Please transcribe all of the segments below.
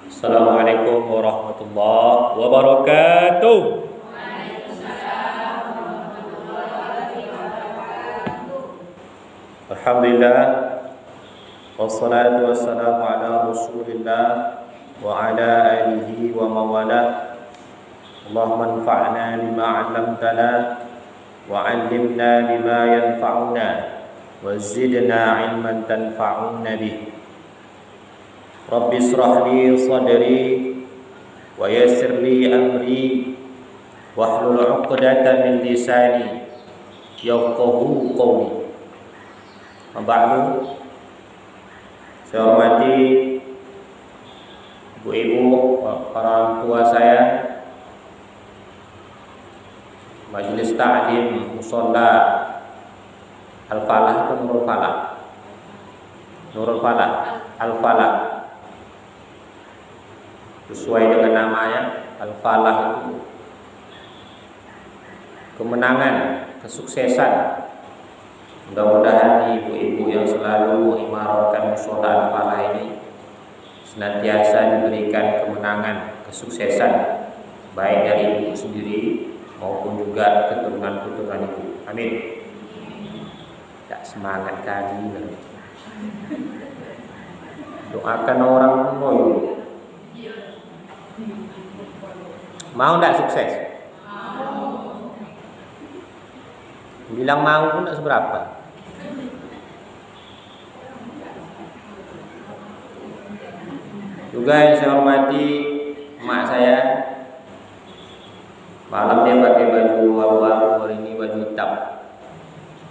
Assalamualaikum warahmatullahi wabarakatuh. Alhamdulillah, wassalatu wassalamu ala rasulillah wa ala alihi wa mawalah. Allahumma anfa'na bima 'allamtana wa 'allimna bima yanfa'una wa zidna 'ilman tanfa'una bih. Rabbi israh li sadri wa yassir li amri wahlul 'uqdatam min lisani yafqahu qawli. Ba'du. Saya hormati ibu-ibu, para tua saya, Majelis Ta'lim Musholla Al-Falah atau Nurul Falah? Nurul Falah, Al-Falah. Sesuai dengan namanya, Al-Falah itu kemenangan, kesuksesan. Mudah-mudahan ibu-ibu yang selalu mengimarahkan mushola Al-Falah ini senantiasa diberikan kemenangan, kesuksesan, baik dari ibu sendiri maupun juga keturunan-keturunan ibu. Amin. Tak semangat kali. Doakan orang loyo. Mau tak sukses? Bilang mau pun tak seberapa. Juga yang saya hormati emak saya, malam dia pakai baju abu-abu, hari ini baju hitam.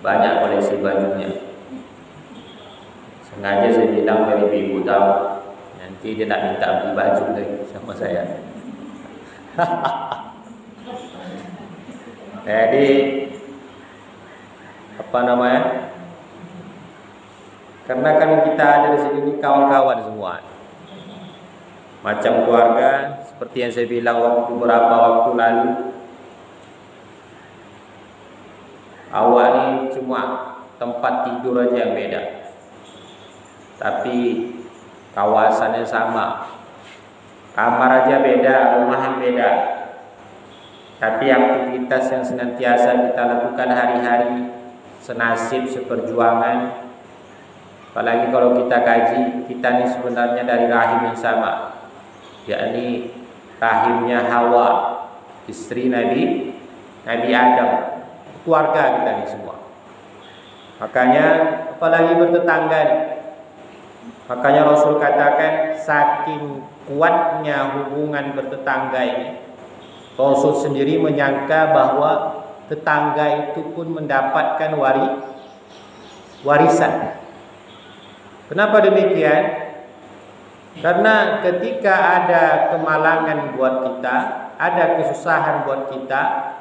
Banyak koleksi bajunya. Sengaja saya bilang dari ibu tahu, nanti dia tak minta beli baju lagi sama saya. Jadi apa namanya? Karena kan kita ada di sini kawan-kawan semua. Macam keluarga, seperti yang saya bilang beberapa waktu lalu. Awak ni cuma tempat tidur aja yang beda, tapi kawasannya sama. Kamar aja beda, rumah yang beda, tapi aktivitas yang senantiasa kita lakukan hari-hari senasib, seperjuangan. Apalagi kalau kita kaji, kita ini sebenarnya dari rahim yang sama, yakni rahimnya Hawa, istri Nabi Adam, keluarga kita ini semua. Makanya apalagi bertetangga nih. Makanya Rasul katakan saking kuatnya hubungan bertetangga ini, Rasul sendiri menyangka bahwa tetangga itu pun mendapatkan warisan. Kenapa demikian? Karena ketika ada kemalangan buat kita, ada kesusahan buat kita,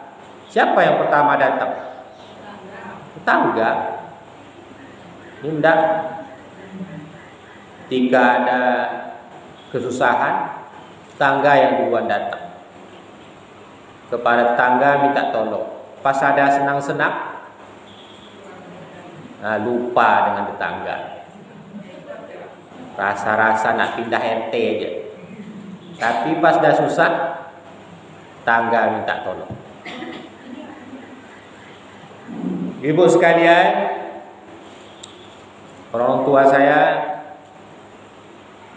siapa yang pertama datang? Tetangga. Tidak. Ketika ada kesusahan, tetangga yang duluan datang. Kepada tetangga minta tolong. Pas ada senang-senang, lupa dengan tetangga. Rasa-rasa nak pindah RT aja. Tapi pas dah susah, tetangga minta tolong. Ibu sekalian, orang tua saya,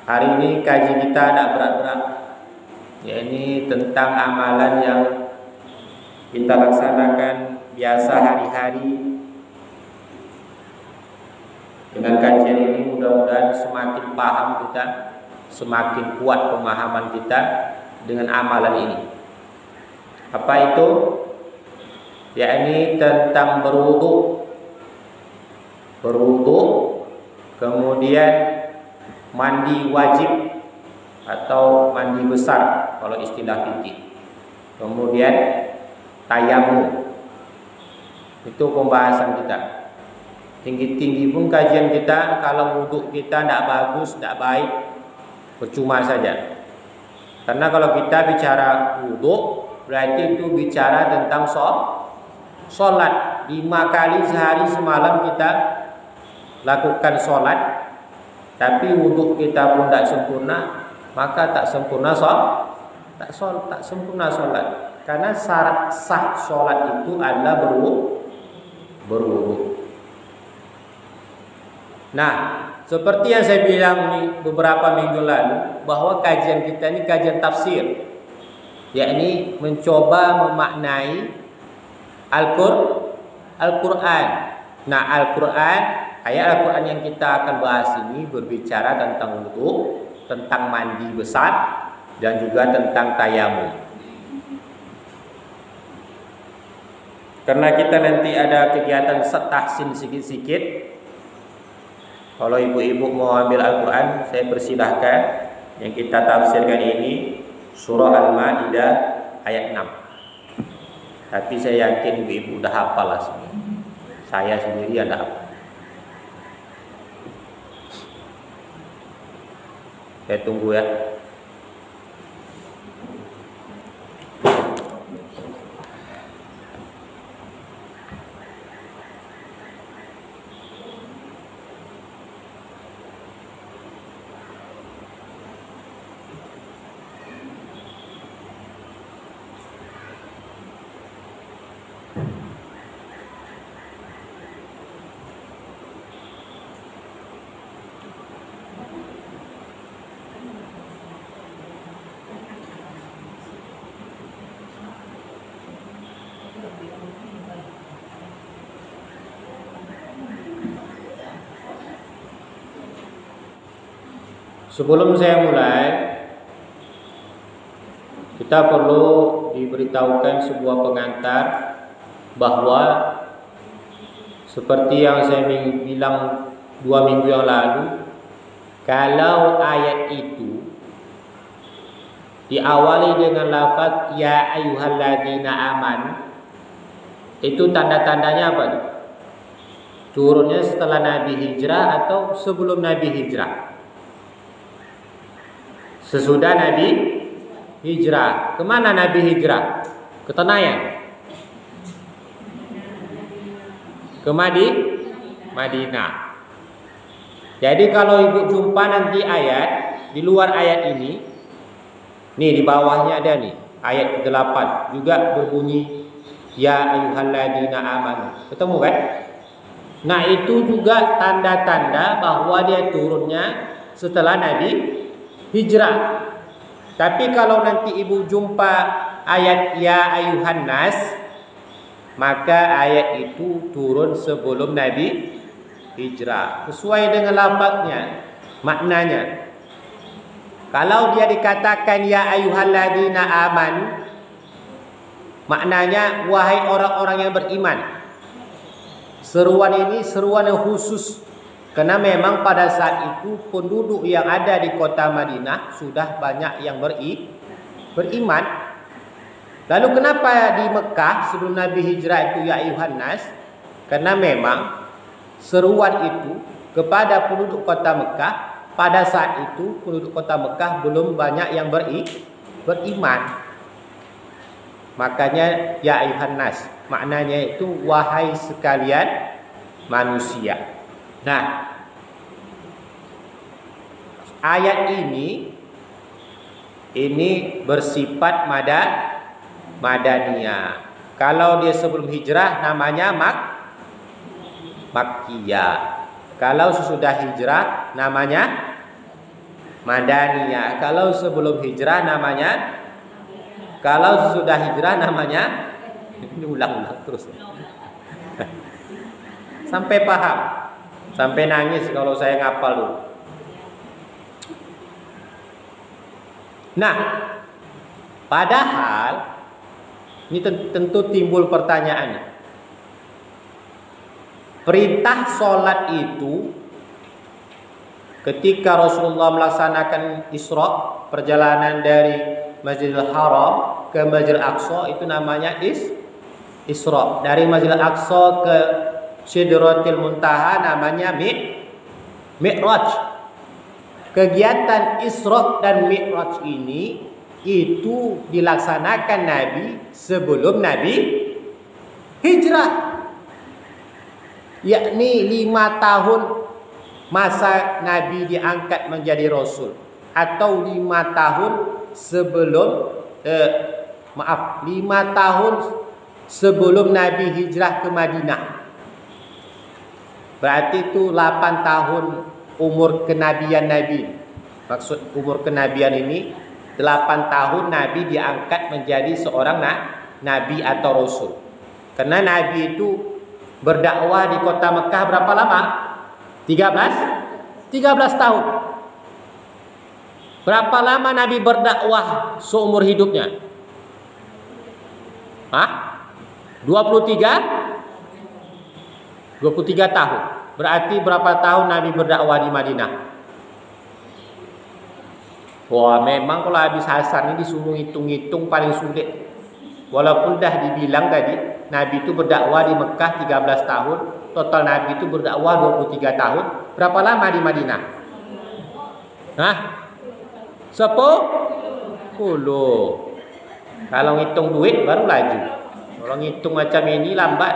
hari ini kaji kita tidak berat-berat. Ini tentang amalan yang kita laksanakan biasa hari-hari. Dengan kajian ini mudah-mudahan semakin paham kita, semakin kuat pemahaman kita dengan amalan ini. Apa itu? Yakni tentang berwudu, kemudian mandi wajib atau mandi besar kalau istilah fikih. Kemudian tayamum. Itu pembahasan kita. Tinggi-tinggi pun kajian kita, kalau wuduk kita tidak bagus, tidak baik, percuma saja. Karena kalau kita bicara wuduk, berarti itu bicara tentang sholat. 5 kali sehari semalam kita lakukan sholat, tapi wuduk kita pun tidak sempurna, maka tak sempurna tak sempurna sholat. Karena syarat sah sholat itu adalah berwudu. Nah, seperti yang saya bilang beberapa minggu lalu, bahwa kajian kita ini kajian tafsir, yakni mencoba memaknai Al-Quran. Nah, Al-Quran, ayat Al-Quran yang kita akan bahas ini berbicara tentang wudu, tentang mandi besar, dan juga tentang tayamum. Karena kita nanti ada kegiatan tahsin sikit-sikit. Kalau ibu-ibu mau ambil Al-Quran, saya persilahkan. Yang kita tafsirkan ini surah Al-Ma'idah ayat 6. Tapi saya yakin ibu-ibu udah hafal lah semua. Saya sendiri ada hafal. Saya tunggu ya. Sebelum saya mulai, kita perlu diberitahukan sebuah pengantar bahwa seperti yang saya bilang 2 minggu yang lalu, kalau ayat itu diawali dengan lafaz ya ayyuhalladzina amanu, itu tanda-tandanya apa? Turunnya setelah Nabi hijrah atau sebelum Nabi hijrah? Sesudah Nabi hijrah. Kemana Nabi hijrah? Ke Tenayan? Ke Madinah. Jadi kalau ibu jumpa nanti ayat di luar ayat ini, nih di bawahnya ada nih ayat ke-8 juga berbunyi ya ayyuhalladzina amanu. Ketemu kan? Nah, itu juga tanda-tanda bahwa dia turunnya setelah Nabi hijrah. Tapi kalau nanti ibu jumpa ayat ya ayuhan nas, maka ayat itu turun sebelum Nabi hijrah, sesuai dengan lafaznya, maknanya. Kalau dia dikatakan ya ayyuhalladzina amanu, maknanya wahai orang-orang yang beriman. Seruan ini seruan yang khusus, karena memang pada saat itu penduduk yang ada di kota Madinah sudah banyak yang beriman. Lalu kenapa di Mekah sebelum Nabi hijrah itu ya ayuhan nas? Karena memang seruan itu kepada penduduk kota Mekah, pada saat itu penduduk kota Mekah belum banyak yang beriman. Makanya ya ayuhan nas, maknanya itu wahai sekalian manusia. Nah, ayat ini bersifat madaniyah. Kalau dia sebelum hijrah namanya Makkiyah. Kalau sesudah hijrah namanya Madaniyah. Kalau sebelum hijrah namanya, kalau sesudah hijrah namanya, ini ulang-ulang terus sampai paham, sampai nangis kalau saya ngapal dulu. Nah, padahal ini tentu timbul pertanyaan. Perintah sholat itu ketika Rasulullah melaksanakan Isra, perjalanan dari Masjidil Haram ke Masjidil Aqsa, itu namanya Isra. Dari Masjidil Aqsa ke Sidratil Muntaha namanya Mi'raj. Kegiatan Isra dan Mi'raj ini itu dilaksanakan Nabi sebelum Nabi hijrah, yakni 5 tahun masa Nabi diangkat menjadi Rasul. atau 5 tahun sebelum 5 tahun sebelum Nabi hijrah ke Madinah. Berarti itu 8 tahun umur kenabian Nabi. Maksud umur kenabian ini 8 tahun Nabi diangkat menjadi seorang Nabi atau Rasul. Karena Nabi itu berdakwah di kota Mekah berapa lama? 13 tahun. Berapa lama Nabi berdakwah seumur hidupnya? 23 tahun. Berarti berapa tahun Nabi berdakwah di Madinah? Wah, memang kalau habis Hasan ini disuruh hitung-hitung paling sulit. Walaupun dah dibilang tadi Nabi itu berdakwah di Mekah 13 tahun, total Nabi itu berdakwah 23 tahun. Berapa lama di Madinah? 10. Kalau ngitung duit baru laju. Kalau ngitung macam ini lambat.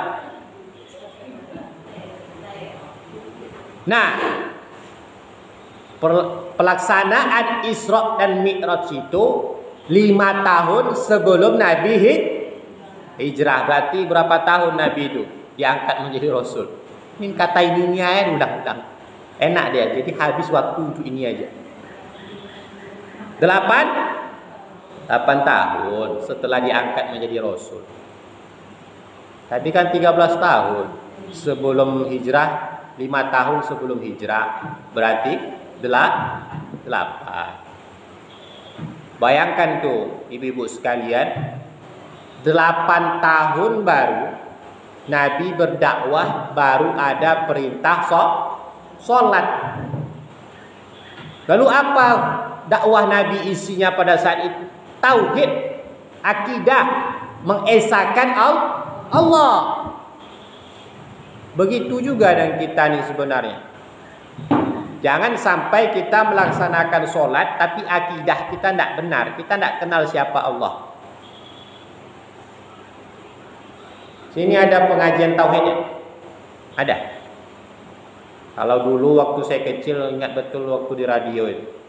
Nah, pelaksanaan Isra dan Mi'raj itu 5 tahun sebelum Nabi hijrah. Berarti berapa tahun Nabi itu diangkat menjadi Rasul? Ini kata ini aja ulang-ulang. Enak dia, jadi habis waktu untuk ini aja. 8 tahun setelah diangkat menjadi Rasul. Tadi kan 13 tahun sebelum hijrah, 5 tahun sebelum hijrah. Berarti 8. Bayangkan tuh ibu-ibu sekalian, 8 tahun baru Nabi berdakwah, baru ada perintah sholat. Lalu apa dakwah Nabi isinya pada saat itu? Tauhid, akidah, mengesahkan Allah. Begitu juga dengan kita nih sebenarnya. Jangan sampai kita melaksanakan sholat tapi akidah kita tidak benar, kita tidak kenal siapa Allah. Sini ada pengajian tauhidnya. Ada. Kalau dulu waktu saya kecil, ingat betul waktu di radio itu.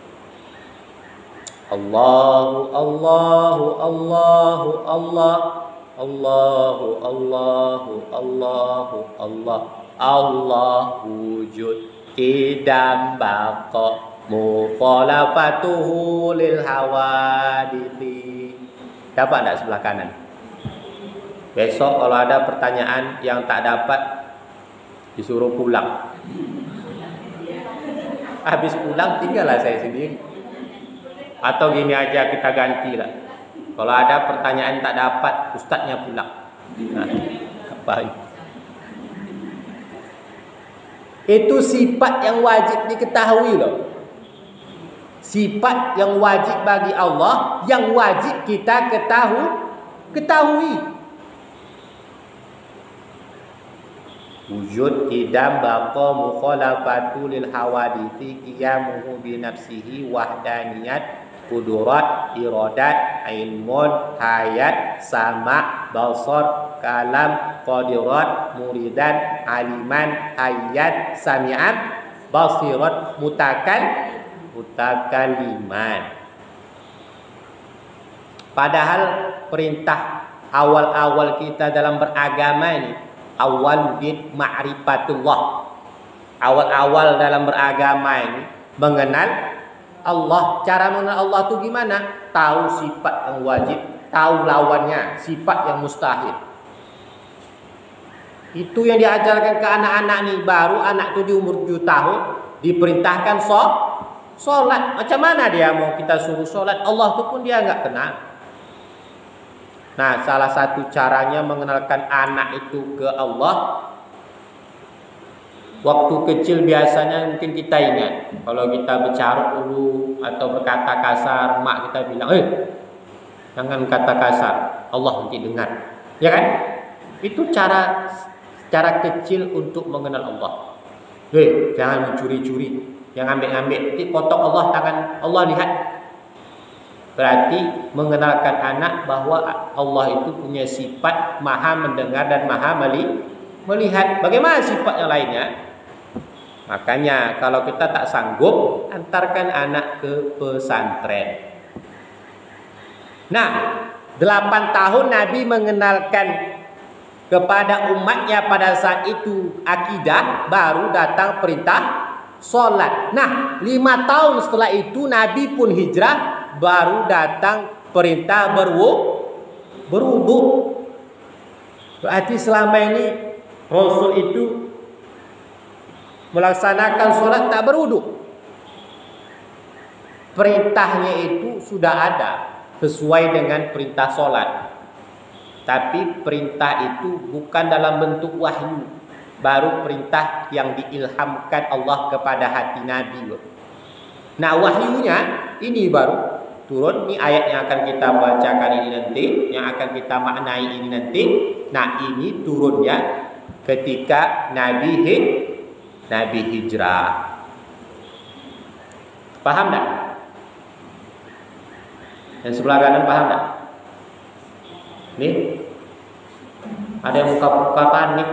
Allahu Allahu Allahu Allah Allahu Allahu Allahu Allah Allah wujud tidak baqa mukhalafatuhu lil hawadithi. Dapat enggak sebelah kanan? Besok kalau ada pertanyaan yang tak dapat, disuruh pulang. Habis pulang tinggallah saya sendiri. Atau gini aja, kita gantilah. Kalau ada pertanyaan tak dapat, ustadznya pulang. Nah, apa itu? Itu sifat yang wajib diketahui loh. Sifat yang wajib bagi Allah, yang wajib kita ketahui. Wujud idam baqa mukhalafatu lil hawadithi qiyamuhu bi nafsihi wahdaniyat kudurat iradat ilmun hayat sama basar kalam qadirat muridan aliman hayat sami'an basirat mutakaliman. Padahal perintah awal-awal kita dalam beragama ini, awal bid ma'rifatullah. Awal-awal dalam beragama ini mengenal Allah. Cara mengenal Allah itu gimana? Tahu sifat yang wajib, tahu lawannya, sifat yang mustahil. Itu yang diajarkan ke anak-anak nih. Baru anak itu di umur 7 tahun diperintahkan sholat. Macam mana dia mau kita suruh sholat? Allah itu pun dia nggak kenal. Nah, salah satu caranya mengenalkan anak itu ke Allah, waktu kecil biasanya mungkin kita ingat, kalau kita bercarut dulu atau berkata kasar, mak kita bilang, jangan kata kasar, Allah nanti dengar, ya kan? Itu cara kecil untuk mengenal Allah. Jangan mencuri-curi, jangan ambil-ambil, nanti potong Allah tangan, Allah lihat. Berarti mengenalkan anak bahwa Allah itu punya sifat maha mendengar dan maha melihat. Bagaimana sifat yang lainnya? Makanya kalau kita tak sanggup, antarkan anak ke pesantren. Nah, 8 tahun Nabi mengenalkan kepada umatnya pada saat itu akidah, baru datang perintah solat. Nah, 5 tahun setelah itu Nabi pun hijrah, baru datang perintah berwudu. Berarti selama ini Rasul itu melaksanakan solat tak berwudu. Perintahnya itu sudah ada sesuai dengan perintah solat. Tapi perintah itu bukan dalam bentuk wahyu, baru perintah yang diilhamkan Allah kepada hati Nabi. Nah, wahyunya ini baru turun. Ini ayat yang akan kita bacakan ini nanti, yang akan kita maknai ini nanti. Nah, ini turunnya ketika Nabi hijrah. Paham tak? Yang sebelah kanan paham tak? Nih, ada yang muka-muka panik.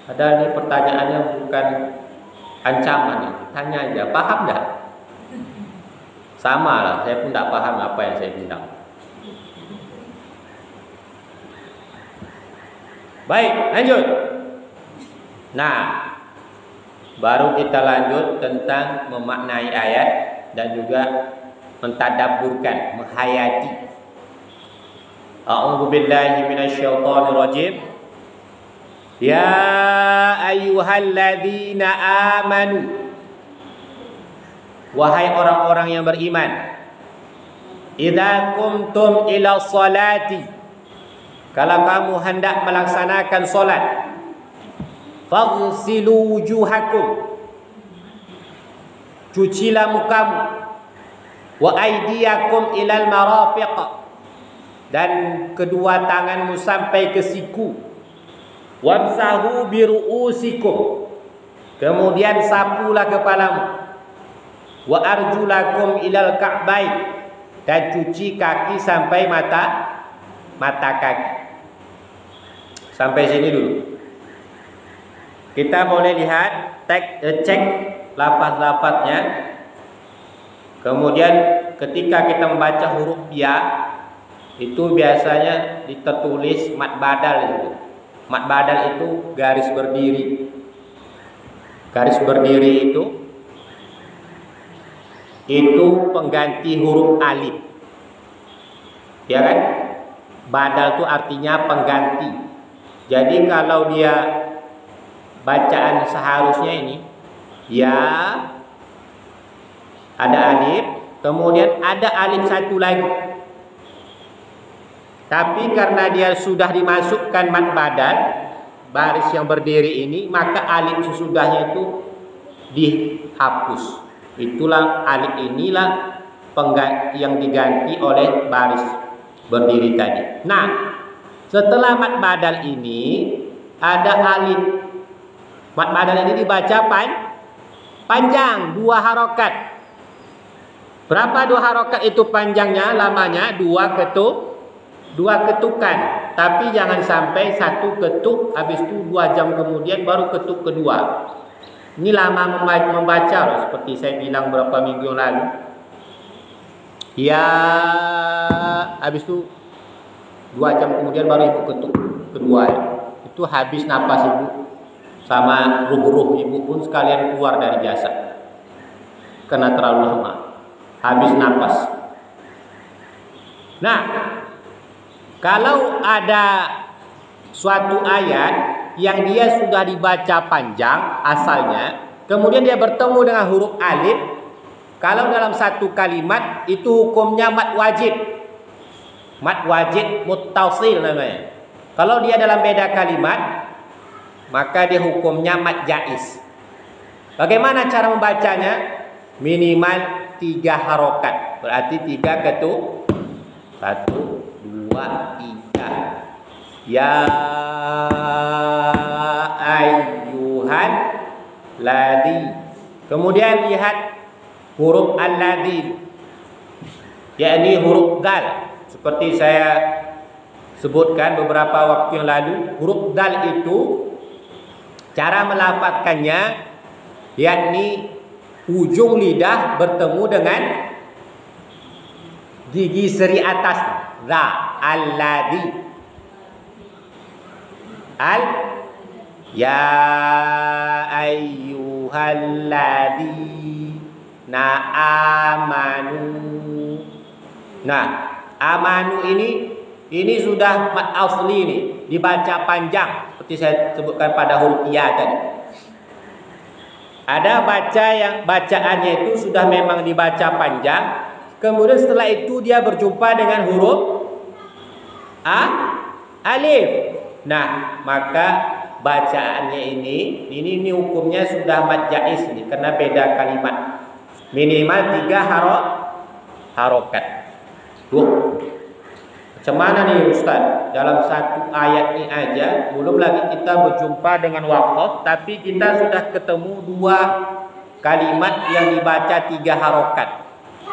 Ada nih pertanyaannya bukan ancaman nih. Tanya aja, paham tak? Sama lah, saya pun tak paham apa yang saya bilang. Baik, lanjut. Nah, baru kita lanjut tentang memaknai ayat dan juga mentadabburkan, menghayati. A'udzu billahi minasyaitonir rajim. Ya ayyuhalladzina amanu, wahai orang-orang yang beriman, idza qumtum ila sholati, kalau kamu hendak melaksanakan solat, faghsilu wujuhakum, cucilah mukamu, wa aydiyakum ilal marafiq, dan kedua tanganmu sampai ke siku, wamsahu biru'usikum, kemudian sapulah kepalamu, wa arjulakum ilal ka'bain, dan cuci kaki sampai mata kaki. Sampai sini dulu. Kita boleh lihat cek lafaz-lafaznya. Kemudian ketika kita membaca huruf ya, itu biasanya ditertulis mat badal itu. Mat badal itu garis berdiri. Garis berdiri itu pengganti huruf alif. Ya kan? Badal itu artinya pengganti. Jadi kalau dia bacaan seharusnya ini ya, ada alif, kemudian ada alif satu lagi. Tapi karena dia sudah dimasukkan mat badal, baris yang berdiri ini, maka alif sesudahnya itu dihapus. Itulah alif inilah yang diganti oleh baris berdiri tadi. Nah, setelah mat badal ini ada alif. Mat badal ini dibaca panjang, 2 harokat. Berapa 2 harokat itu panjangnya? Lamanya 2 ketukan. Tapi jangan sampai 1 ketuk, habis itu 2 jam kemudian baru ketuk kedua. Ini lama membaca loh, seperti saya bilang beberapa minggu yang lalu. Ya, habis itu 2 jam kemudian baru ibu ketuk kedua. Itu habis napas ibu, sama ruh-ruh ibu pun sekalian keluar dari jasad karena terlalu lama, habis napas. Nah, kalau ada suatu ayat yang dia sudah dibaca panjang asalnya, kemudian dia bertemu dengan huruf alif, kalau dalam satu kalimat itu hukumnya mat wajib. Mat wajib muttasil namanya. Kalau dia dalam beda kalimat, maka dia hukumnya mat jaiz. Bagaimana cara membacanya? Minimal 3 harokat. Berarti 3 ketuk. 1, 2, 3. Ya ayyuhan ladzi. Kemudian lihat huruf al-ladzi, yakni huruf dal. Seperti saya sebutkan beberapa waktu yang lalu, huruf dal itu cara melafadzkannya yakni ujung lidah bertemu dengan gigi seri atas. Za, alladzi. Ya ayyuhalladzina amanu. Nah, amanu ini sudah mad asli ini, dibaca panjang seperti saya sebutkan pada huruf ya tadi. Ada bacaannya itu sudah memang dibaca panjang, kemudian setelah itu dia berjumpa dengan huruf alif. Nah, maka bacaannya ini hukumnya sudah mad jaiz ini karena beda kalimat. Minimal 3 harokat. Macam mana nih Ustaz? Dalam satu ayat ini aja, belum lagi kita berjumpa dengan waqaf, tapi kita sudah ketemu 2 kalimat yang dibaca 3 harokat.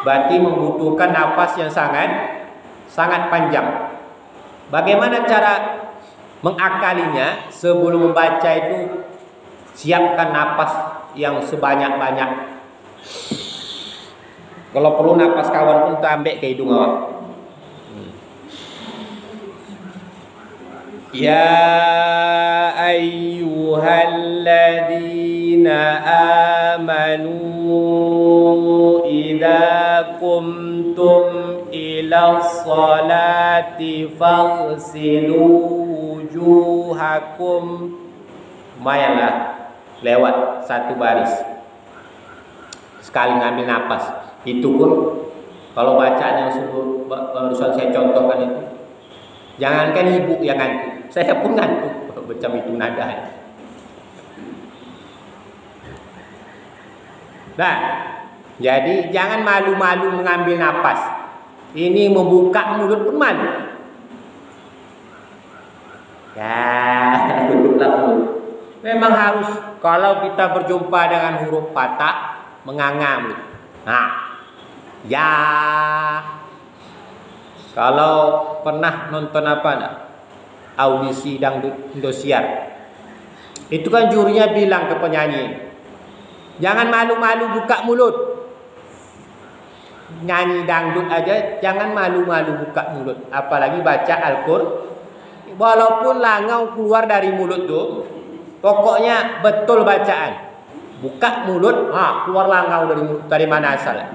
Berarti membutuhkan nafas yang sangat panjang. Bagaimana cara mengakalinya? Sebelum membaca itu siapkan nafas yang sebanyak-banyak. Kalau perlu nafas kawan pun ambil ke hidung awak. Ya ayyuhalladzina amanu idza qumtum ila sholati faghsilu wujuhakum. Lumayanlah lewat 1 baris sekali ngambil napas. Itu pun kalau bacaan yang barusan saya contohkan itu, jangankan ibu yang ngantuk, saya pun ngantuk macam itu nada. Nah, jadi jangan malu-malu mengambil napas. Ini membuka mulut pun malu. Ya, tutuplah mulut. Memang harus kalau kita berjumpa dengan huruf patah menganga mulut. Nah, ya. Kalau pernah nonton audisi dangdut Indosiar, itu kan jurinya bilang ke penyanyi, jangan malu-malu buka mulut. Nyanyi dangdut aja jangan malu-malu buka mulut, apalagi baca Al-Qur'an. Walaupun langau keluar dari mulut tuh, pokoknya betul bacaan. Buka mulut, keluar langau dari mana asalnya.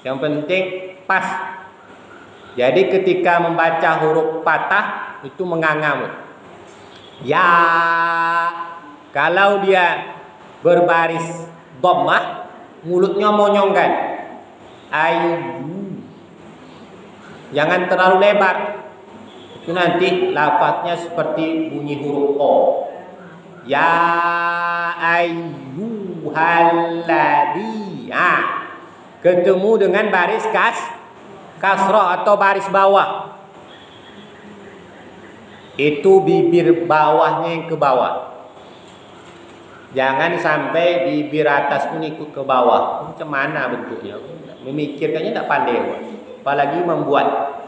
Yang penting pas. Jadi ketika membaca huruf patah itu menganga mulut. Ya, kalau dia berbaris dhammah, mulutnya monyongkan. Ayu. Jangan terlalu lebar. Itu nanti lafaznya seperti bunyi huruf O. Ya ayyuhalladzi. Ketemu dengan baris kasroh atau baris bawah. Itu bibir bawahnya yang ke bawah. Jangan sampai bibir atas pun ikut ke bawah. Macam mana bentuknya? Memikirkannya tak pandai. Apalagi membuat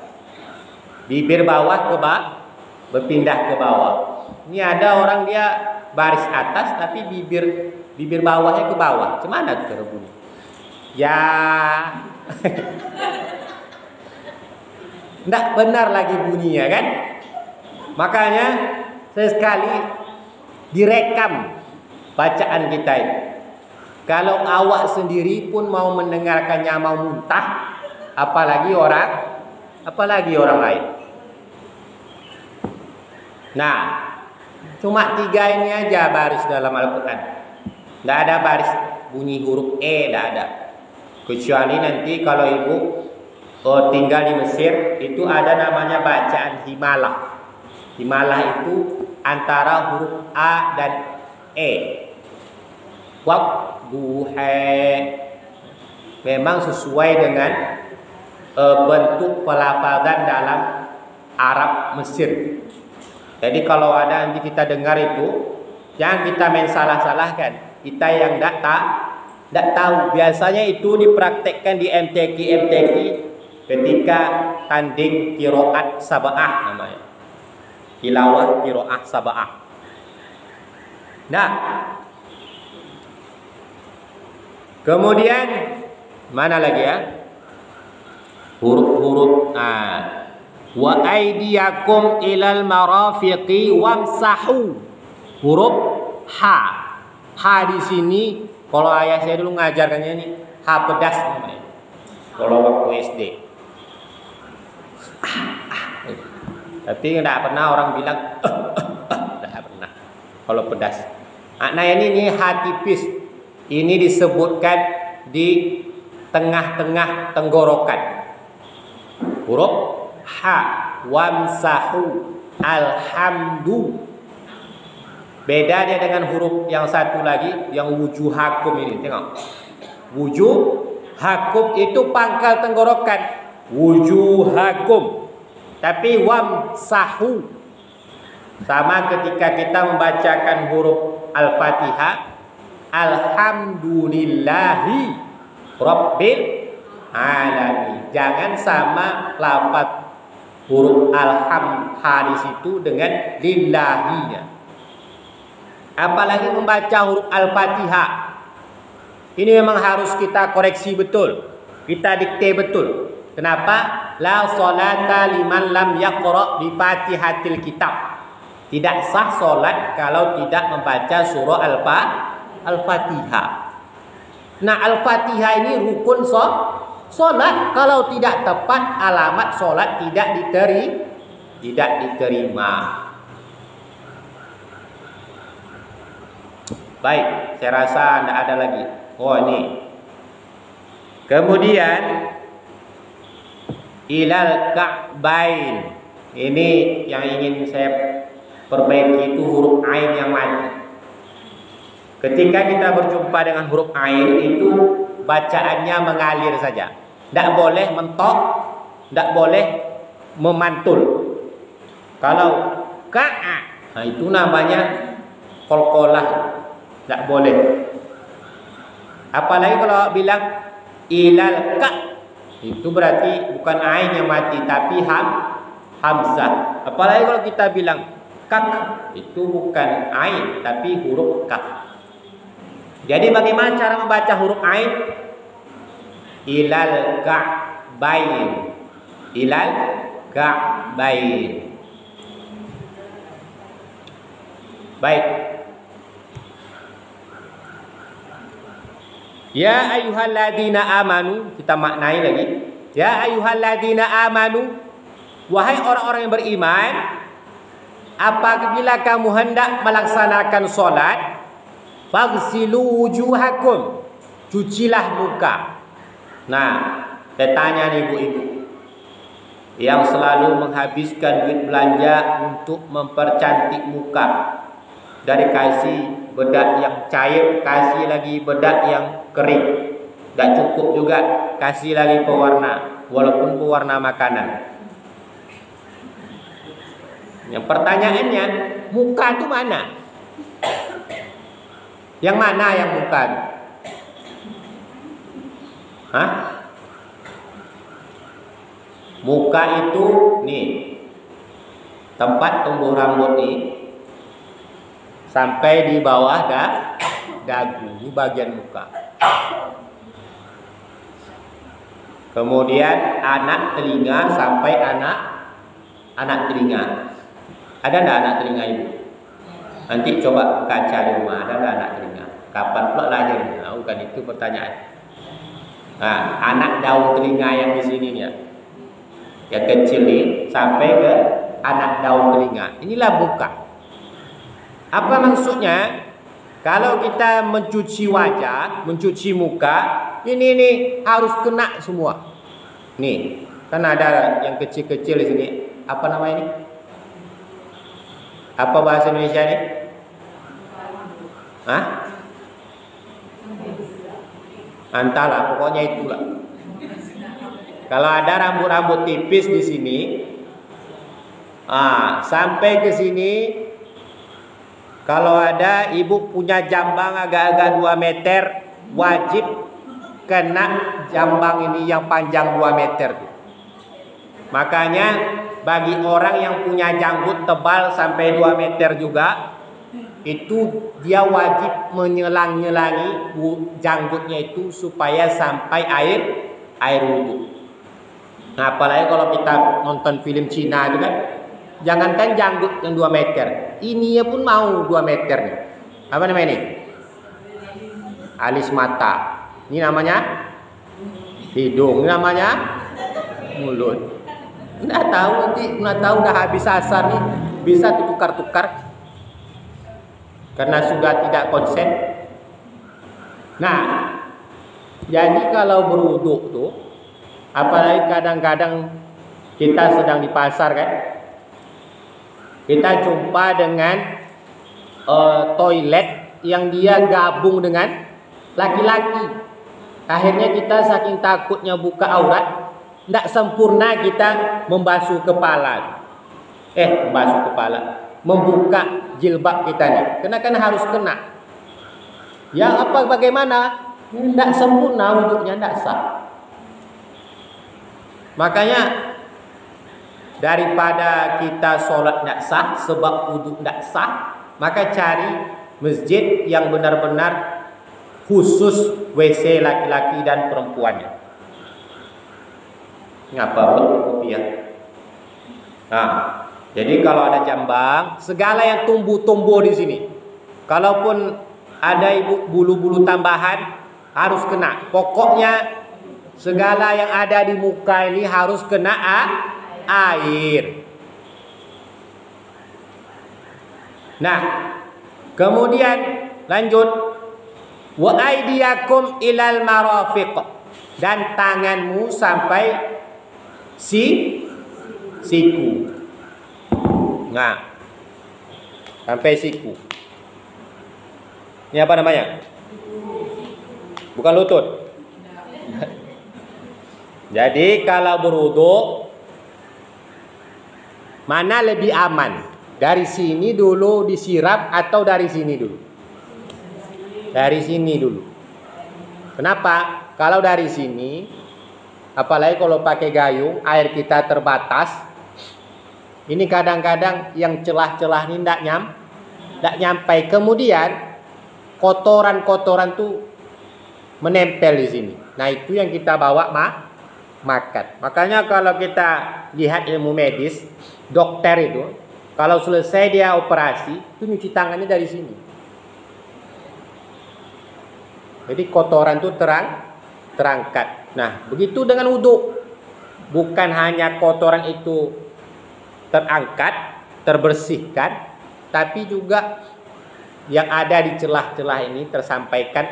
bibir bawah ke bawah, berpindah ke bawah. Ini ada orang dia baris atas tapi bibir bawahnya ke bawah. Macam mana itu cara bunyi? Ya. Tidak benar lagi bunyinya kan? Makanya sesekali direkam bacaan kita ini. Kalau awak sendiri pun mau mendengarkannya mau muntah, apalagi orang lain. Nah, cuma 3 ini aja baris dalam Al-Quran. Tidak ada baris bunyi huruf E, tidak ada. Kecuali nanti kalau ibu tinggal di Mesir, itu ada namanya bacaan himalah. Himalah itu antara huruf A dan E. Wadduha. Memang sesuai dengan bentuk pelafazan dalam Arab Mesir. Jadi kalau ada nanti kita dengar itu, jangan kita main salah-salahkan. Kita yang tidak tahu. Biasanya itu dipraktekkan di MTQ ketika tanding qiraat sab'ah namanya. Tilawah qiraat sab'ah. Nah, Kemudian mana lagi ya? Huruf-huruf wa aydiyakum ilal marafiqi wamsahu. Huruf ha. Ha di sini kalau ayah saya dulu ngajarkannya ini ha pedas namanya. Kalau waktu SD. Tapi tidak pernah orang bilang tidak pernah kalau pedas. Nah ini ha tipis. Ini disebutkan di tengah-tengah tenggorokan. Huruf ha, wamsahu, alhamdu. Beda dia dengan huruf yang satu lagi, yang wujuhakum ini. Tengok. Wujuhakum itu pangkal tenggorokan. Wujuhakum. Tapi wamsahu. Sama ketika kita membacakan huruf Al-Fatihah. Alhamdulillahi Rabbil alamin. Jangan sama lafaz huruf alhamha di situ dengan lillahinya. Apalagi membaca huruf Al-Fatihah. Ini memang harus kita koreksi betul. Kita dikte betul. Kenapa? La sholata liman lam yaqra bi Fatihatil kitab. Tidak sah solat kalau tidak membaca surah Al-Fatihah. Nah, Al-Fatihah ini rukun solat. Kalau tidak tepat alamat solat tidak diterima. Baik, saya rasa tidak ada lagi. Oh ini. Kemudian ilal ka'bain. Ini yang ingin saya perbaiki itu huruf ain yang mati. Ketika kita berjumpa dengan huruf ain itu bacaannya mengalir saja. Tidak boleh mentok, tidak boleh memantul. Kalau ka'a, nah itu namanya qalqalah. Tidak boleh. Apalagi kalau bilang ilal ka, itu berarti bukan ain yang mati tapi hamzah. Apalagi kalau kita bilang kak, itu bukan ain tapi huruf kaf. Jadi bagaimana cara membaca huruf ain? Ilal ka'bain. Ilal ka'bain. Baik. Ya ayyuhalladzina amanu, kita maknai lagi. Ya ayyuhalladzina amanu, wahai orang-orang yang beriman, apabila kamu hendak melaksanakan sholat, faghsilu wujuhakum, cucilah muka. Nah, saya tanya nih ibu-ibu yang selalu menghabiskan duit belanja untuk mempercantik muka, dari kasih bedak yang cair, kasih lagi bedak yang kering, tidak cukup juga kasih lagi pewarna, walaupun pewarna makanan. Yang pertanyaannya, muka itu mana? Yang mana yang muka? Hah? Muka itu nih, tempat tumbuh rambut nih, sampai di bawah dagu, ini bagian muka. Kemudian anak telinga sampai anak telinga. Ada enggak anak telinga ibu? Nanti coba kaca di rumah, ada enggak anak telinga? Kapan pula lahirnya? Nah, bukan itu pertanyaan. Nah, anak daun telinga yang di sini nih, yang kecil nih, sampai ke anak daun telinga. Inilah muka. Apa maksudnya? Kalau kita mencuci wajah, mencuci muka, ini harus kena semua. Nih, kan ada yang kecil-kecil di sini. Apa nama ini? Apa bahasa Indonesia ini? Hah? Entahlah, pokoknya itulah. Kalau ada rambut-rambut tipis di sini, sampai ke sini. Kalau ada ibu punya jambang agak-agak 2 meter, wajib kena jambang ini yang panjang 2 meter. Makanya bagi orang yang punya janggut tebal sampai 2 meter juga, itu dia wajib menyelang-nyelangi janggutnya itu supaya sampai air wudhu. Nah, apalagi kalau kita nonton film Cina itu kan, jangankan janggut yang 2 meter, ininya pun mau 2 meter nih. Apa namanya ini? Alis mata. Ini namanya hidung, ini namanya mulut. Nggak tahu udah habis asar nih, bisa tukar-tukar karena sudah tidak konsen. Nah, jadi kalau berwudhu tuh, apalagi kadang-kadang kita sedang di pasar kan, kita jumpa dengan toilet yang dia gabung dengan laki-laki. Akhirnya kita saking takutnya buka aurat, tidak sempurna kita membasuh kepala. Membuka jilbab kita nih. Kan harus kena. Ya bagaimana? Tidak sempurna wudhunya, tidak sah. Makanya daripada kita sholat tidak sah sebab wudhu tidak sah, maka cari masjid yang benar-benar khusus WC laki-laki dan perempuannya. Ngapa kopi ya? Nah, jadi kalau ada jambang, segala yang tumbuh-tumbuh di sini, kalaupun ada bulu-bulu tambahan harus kena. Pokoknya segala yang ada di muka ini harus kena air. Nah, kemudian lanjut, wa aydiyakum ilal marafiq, dan tanganmu sampai siku. Nah, sampai siku. Ini apa namanya? Bukan lutut. Jadi kalau berwudu, mana lebih aman? Dari sini dulu disiram atau dari sini dulu? Dari sini dulu. Kenapa? Kalau dari sini, apalagi kalau pakai gayung, air kita terbatas. Ini kadang-kadang yang celah-celah ini tidak nyampai. Kemudian kotoran-kotoran tuh menempel di sini. Nah, itu yang kita bawa makan. Makanya kalau kita lihat ilmu medis, dokter itu kalau selesai dia operasi, itu nyuci tangannya dari sini. Jadi kotoran itu terangkat. Nah, begitu dengan wudhu. Bukan hanya kotoran itu terangkat, terbersihkan, tapi juga yang ada di celah-celah ini tersampaikan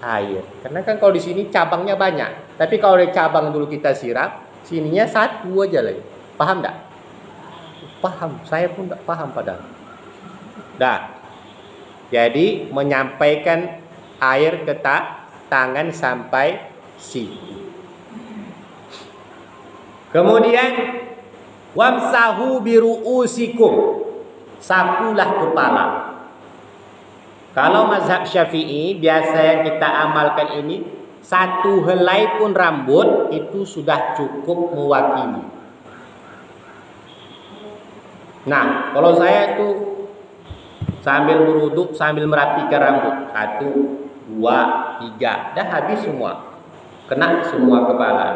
air. Karena kan kalau di sini cabangnya banyak. Tapi kalau di cabang dulu kita siram, sininya satu aja lagi. Paham enggak? Paham. Saya pun enggak paham padahal. Dah. Jadi menyampaikan air ke tangan sampai siku. Kemudian wamsahu biru'usikum, sapulah kepala. Kalau mazhab Syafi'i biasa yang kita amalkan ini, satu helai pun rambut itu sudah cukup mewakili. Nah, kalau saya tuh sambil berwudhu sambil merapikan rambut, 1, 2, 3, dah habis semua, kena semua kepala.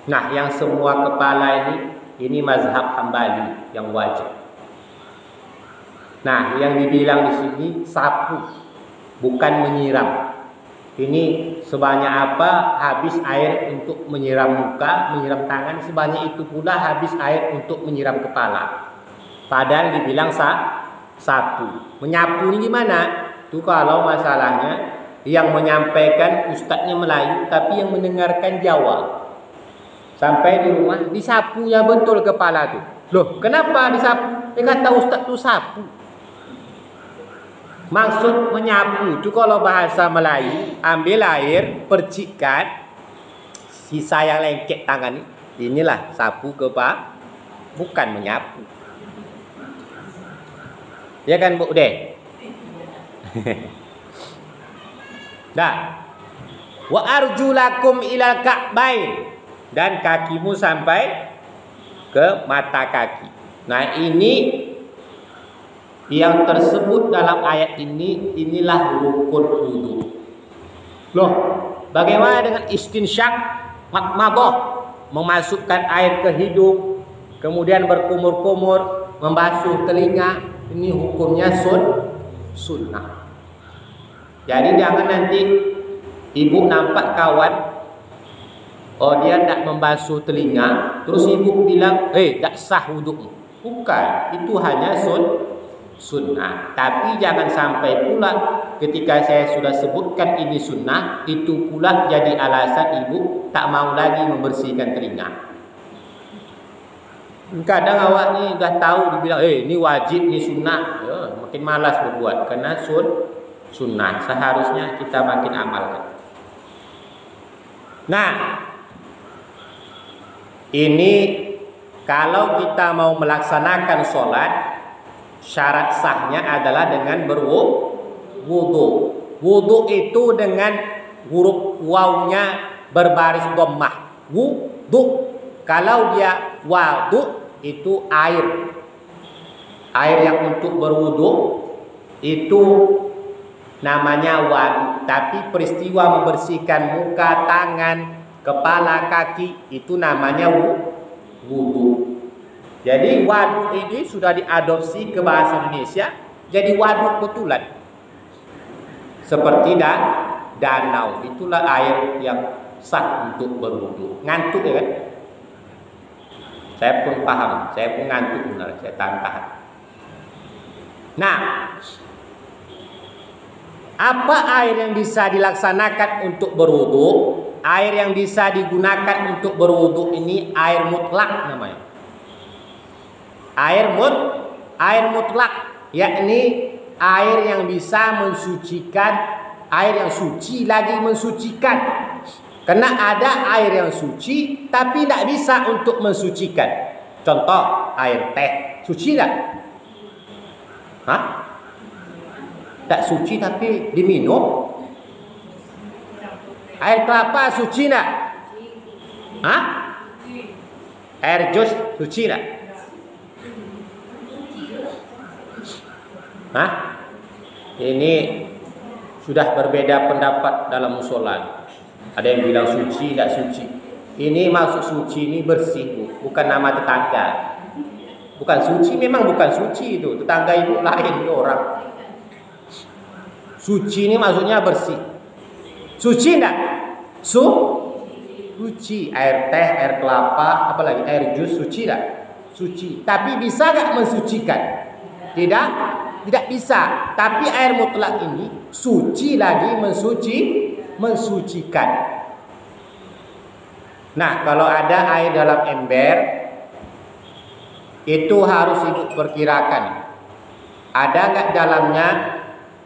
Nah, yang semua kepala ini mazhab Hambali yang wajib. Nah, yang dibilang di sini sapu, bukan menyiram. Ini sebanyak apa habis air untuk menyiram muka, menyiram tangan, sebanyak itu pula habis air untuk menyiram kepala. Padahal dibilang sapu. Menyapu ini gimana? Itu kalau masalahnya yang menyampaikan ustadznya Melayu, tapi yang mendengarkan Jawa. Sampai di rumah disapunya betul kepala tuh. Loh, kenapa disapu? Dia kata ustadz tuh sapu. Maksud menyapu itu kalau bahasa Melayu, ambil air, percikkan, sisa yang lengket tangan ini. Inilah sapu kepala, bukan menyapu. Ya kan Bu De? Dah. Wa arjulakum ilal ka'bain, dan kakimu sampai ke mata kaki. Nah, ini yang tersebut dalam ayat ini, inilah rukun wudu. Loh, bagaimana dengan istinsyak, madmadah, memasukkan air ke hidung, kemudian berkumur-kumur, membasuh telinga, ini hukumnya sunnah. Jadi jangan nanti ibu nampak kawan, oh dia tidak membasuh telinga, terus ibu bilang, tak sah wudu'mu. Bukan, itu hanya sunnah. Tapi jangan sampai pula ketika saya sudah sebutkan ini sunnah, itu pula jadi alasan ibu tak mau lagi membersihkan telinga. Kadang awak ni dah tahu dibilang, ini wajib, ini sunnah, makin malas berbuat karena sunnah. Seharusnya kita makin amalkan. Nah, ini kalau kita mau melaksanakan sholat, syarat sahnya adalah dengan berwudu. Wudu itu dengan huruf wawnya berbaris dhammah. Wudu. Kalau dia wadu itu air. Air yang untuk berwudu itu namanya wadu. Tapi peristiwa membersihkan muka, tangan, kepala, kaki itu namanya wudu. Jadi waduk ini sudah diadopsi ke bahasa Indonesia jadi waduk betulan. Seperti danau, itulah air yang sah untuk berwudu. Ngantuk ya kan? Saya pun paham, saya pun ngantuk benar, saya tahan. Nah, apa air yang bisa dilaksanakan untuk berwudu? Air yang bisa digunakan untuk berwudu ini air mutlak namanya. Air mutlak, yakni air yang bisa mensucikan, air yang suci lagi mensucikan. Karena ada air yang suci tapi tidak bisa untuk mensucikan. Contoh air teh, suci tak? Hah? Tak suci tapi diminum. Air kelapa suci tak? Hah? Air jus suci tak? Hah? Ini sudah berbeda pendapat dalam musola. Ada yang bilang suci, tidak suci. Ini maksud suci ini bersih, bukan nama tetangga. Bukan suci, memang bukan suci itu. Tetangga ibu lain itu orang. Suci ini maksudnya bersih. Suci tidak? Suci. Air teh, air kelapa, apalagi air jus suci tidak? Suci. Tapi bisa nggak mensucikan? Tidak bisa. Tapi air mutlak ini suci lagi mensucikan. Nah, kalau ada air dalam ember itu harus ibu perkirakan. Ada nggak dalamnya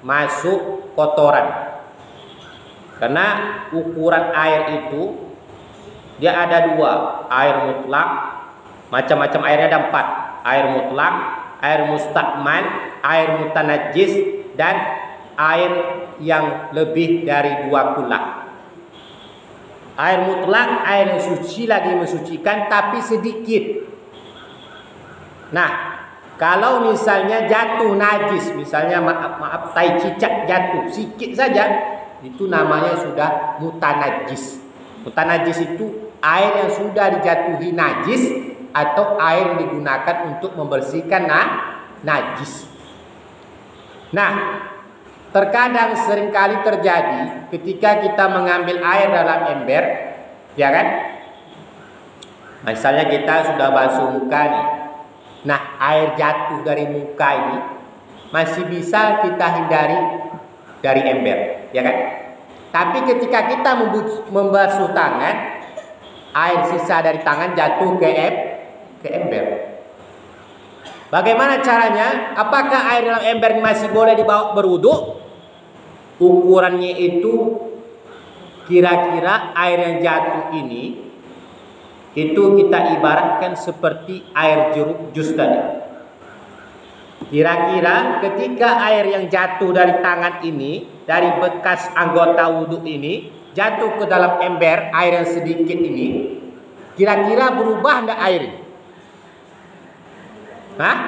masuk kotoran? Karena ukuran air itu dia ada dua, air mutlak, macam-macam airnya ada 4. Air mutlak, air mustakmal, air mutanajjis, dan air yang lebih dari 2 kulak. Air mutlak, air yang suci lagi mensucikan tapi sedikit. Nah, kalau misalnya jatuh najis, misalnya maaf tai cicak jatuh sedikit saja, itu namanya sudah mutanajjis. Mutanajjis itu air yang sudah dijatuhi najis atau air yang digunakan untuk membersihkan najis. Nah, terkadang seringkali terjadi ketika kita mengambil air dalam ember, ya kan? Misalnya kita sudah basuh muka nih. Nah, air jatuh dari muka ini masih bisa kita hindari dari ember, ya kan? Tapi ketika kita membasuh tangan, air sisa dari tangan jatuh ke ember. Bagaimana caranya? Apakah air dalam ember masih boleh dibawa berwudu? Ukurannya itu kira-kira air yang jatuh ini itu kita ibaratkan seperti air jeruk jus tadi. Kira-kira ketika air yang jatuh dari tangan ini, dari bekas anggota wudu ini jatuh ke dalam ember air yang sedikit ini, kira-kira berubah enggak air ini? Hah?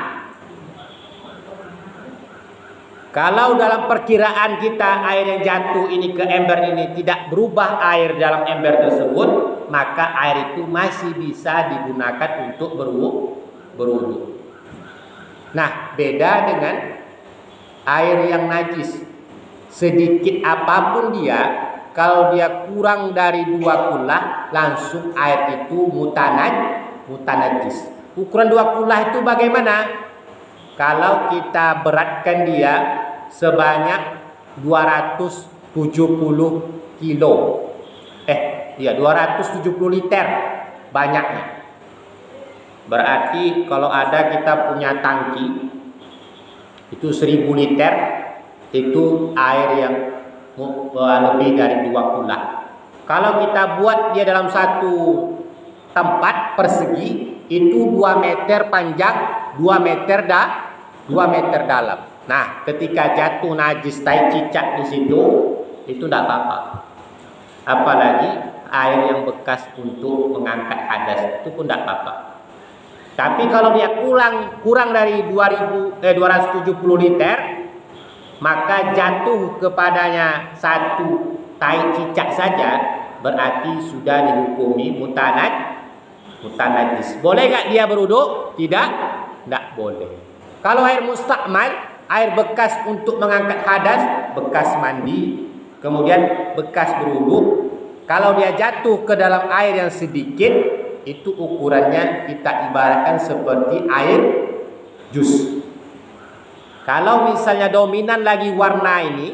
Kalau dalam perkiraan kita air yang jatuh ini ke ember ini tidak berubah air dalam ember tersebut, maka air itu masih bisa digunakan untuk berwudu. Nah, beda dengan air yang najis. Sedikit apapun dia, kalau dia kurang dari 2 kullah, langsung air itu mutanajis. Ukuran 2 kullah itu bagaimana? Kalau kita beratkan dia sebanyak 270 kilo. 270 liter banyaknya. Berarti kalau ada kita punya tangki itu 1000 liter, itu air yang lebih dari 2 kullah. Kalau kita buat dia dalam satu tempat persegi, itu 2 meter panjang, 2 meter dalam. Nah, ketika jatuh najis tai cicak di situ, itu tidak apa-apa. Apalagi air yang bekas untuk mengangkat hadas, itu pun tidak apa-apa. Tapi kalau dia kurang dari 270 liter, maka jatuh kepadanya satu tai cicak saja, berarti sudah dihukumi mutanajis. Boleh gak dia berwudu? Tidak boleh. Kalau air mustakmal, air bekas untuk mengangkat hadas, bekas mandi, kemudian bekas berwudu, kalau dia jatuh ke dalam air yang sedikit, itu ukurannya kita ibaratkan seperti air jus. Kalau misalnya dominan lagi warna ini,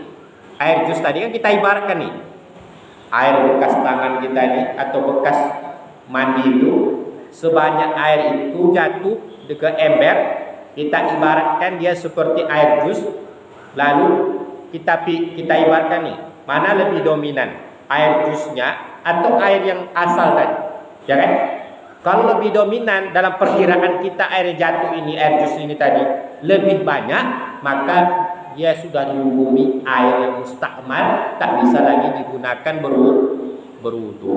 air jus tadi kan kita ibaratkan nih, air bekas tangan kita ini atau bekas mandi itu, sebanyak air itu jatuh ke ember, kita ibaratkan dia seperti air jus. Lalu kita ibaratkan nih, mana lebih dominan, air jusnya atau air yang asal tadi, ya kan? Kalau lebih dominan dalam perkiraan kita air jatuh ini, air jus ini tadi lebih banyak, maka dia sudah dihukumi air yang mustakmal, tak bisa lagi digunakan berwudu.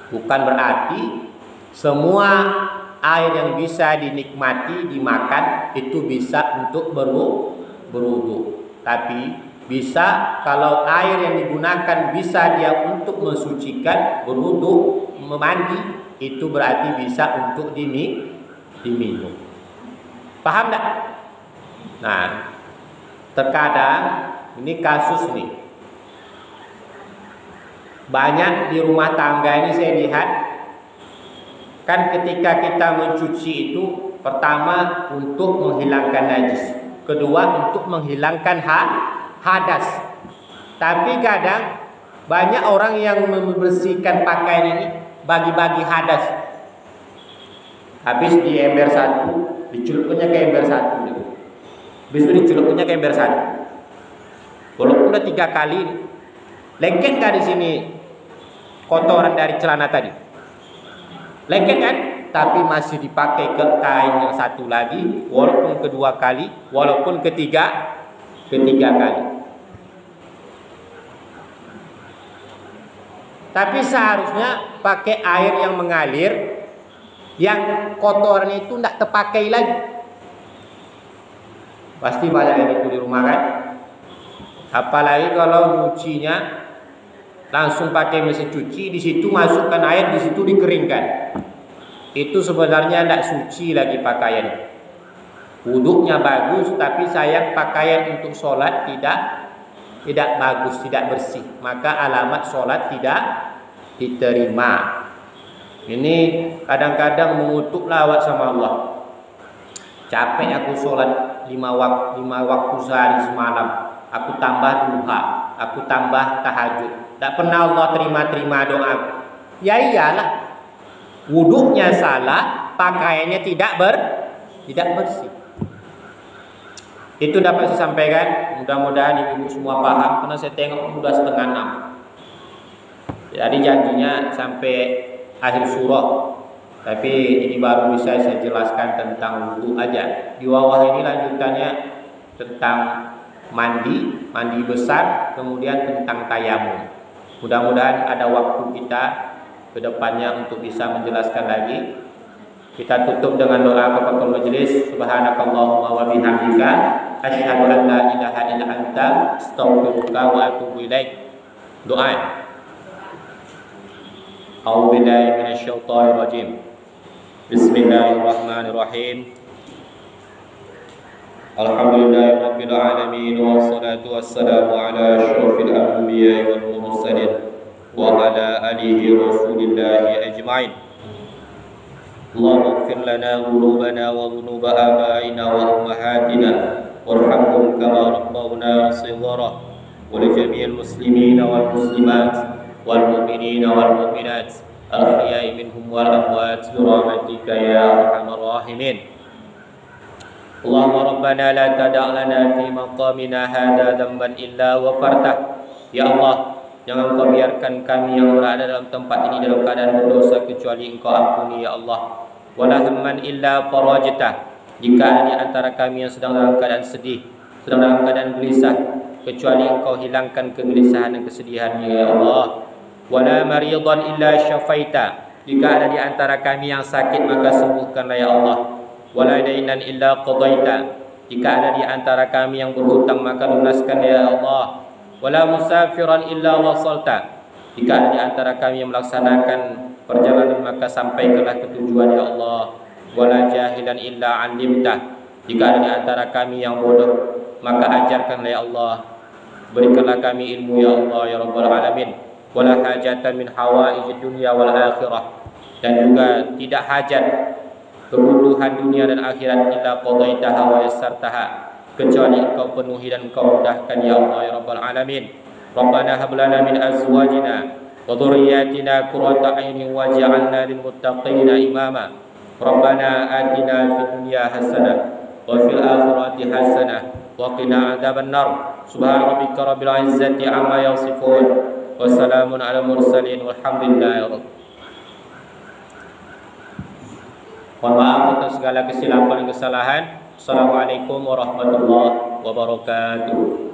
Bukan berarti semua air yang bisa dinikmati, dimakan, itu bisa untuk berwudu. Tapi bisa kalau air yang digunakan bisa dia untuk mensucikan, berwudu, memandi, itu berarti bisa untuk diminum. Paham tak? Nah, terkadang ini kasus nih, banyak di rumah tangga ini saya lihat, kan ketika kita mencuci itu, pertama untuk menghilangkan najis, kedua untuk menghilangkan hadas. Tapi kadang banyak orang yang membersihkan pakaian ini bagi-bagi hadas. Habis di ember satu, dicelupkannya ke ember satu. Habis itu dicelupkannya ke ember satu. Walaupun udah 3 kali, lengket nggak di sini kotoran dari celana tadi? Lengket kan? Tapi masih dipakai ke kain yang satu lagi, walaupun kedua kali, walaupun ketiga kali. Tapi seharusnya pakai air yang mengalir, yang kotoran itu tidak terpakai lagi. Pasti banyak yang itu di rumah kan? Apalagi kalau nyucinya langsung pakai mesin cuci, di situ masukkan air, di situ dikeringkan. Itu sebenarnya tidak suci lagi pakaian. Wuduknya bagus, tapi sayang pakaian untuk sholat tidak bagus, tidak bersih. Maka alamat sholat tidak diterima. Ini kadang-kadang mengutuklah awak sama Allah. Capek aku sholat 5 waktu sehari semalam. Aku tambah duha, aku tambah tahajud. Tak pernah Allah terima doa. Ya iyalah, wuduknya salah, pakaiannya tidak bersih. Itu dapat saya sampaikan. Mudah-mudahan ibu-ibu semua paham, karena saya tengok sudah 5:30. Jadi janjinya sampai akhir surah, tapi ini baru bisa saya jelaskan tentang wudhu aja. Di bawah ini lanjutannya tentang mandi besar, kemudian tentang tayamum. Mudah-mudahan ada waktu kita ke depannya untuk bisa menjelaskan lagi. Kita tutup dengan doa kafaratul majelis. Subhanakallahumma wa bihamdika asyhadu an la ilaha illa anta astaghfiruka wa atubu ilaik. Doa. A'udzu billahi minasyaitonir rajim. Bismillahirrahmanirrahim. Alhamdulillahirabbil alamin wassalatu wassalamu ala asyrofil anbiya'i wal mursalin wa ala alihi rasulillahi ajma'in. Allahumma ighfir lana dhunubana wa dhunuba abaina wa ummahatina warhamhum kama rabbawna shighara wa li jami'il muslimina wal muslimat wal mu'minina wal mu'minat al-ahya'i minhum wal amwat bi rahmatika ya arhamar rahimin. Allahumma rabbana la tada' lana fi maqamina hadha dhanban illa ghafartah. Ya Allah, jangan Engkau biarkan kami yang berada dalam tempat ini dalam keadaan berdosa kecuali Engkau ampuni ya Allah. Wala hamman illa farajtah. Jika ada di antara kami yang sedang dalam keadaan sedih, sedang dalam keadaan gelisah, kecuali Engkau hilangkan kegelisahan dan kesedihannya ya Allah. Wala maridan illa syafaita. Jika ada di antara kami yang sakit maka sembuhkanlah ya Allah. Wala dainan illa qadaita. Jika ada di antara kami yang berhutang maka lunaskan ya Allah. Wala musafiran illa wasalta. Jika ada di antara kami yang melaksanakan perjalanan maka sampaikanlah ke tujuan ya Allah. Wala jahilan illa 'allimta. Jika ada di antara kami yang bodoh maka ajarkanlah ya Allah. Berikanlah kami ilmu ya Allah ya rabbal alamin. Wala hajatan min hawaijid dunya wal akhirah. Dan juga tidak hajat kebutuhan dunia dan akhirat illa qadaitaha wa yassartaha, kecuali Engkau penuhi dan Engkau mudahkan ya Allah ya rabbal alamin. Rabbana hab lana min azwajina wa dhurriyyatina qurrata a'yunin waj'alna lil muttaqina imama. Rabbana atina fid dunya hasanah wa fil akhirati hasanah wa qina adzaban nar. Subhana rabbika rabbil izzati amma yasifun wa salamun alal mursalin walhamdulillahi rabbil. Mohon maaf atas segala kesilapan dan kesalahan. Assalamualaikum warahmatullahi wabarakatuh.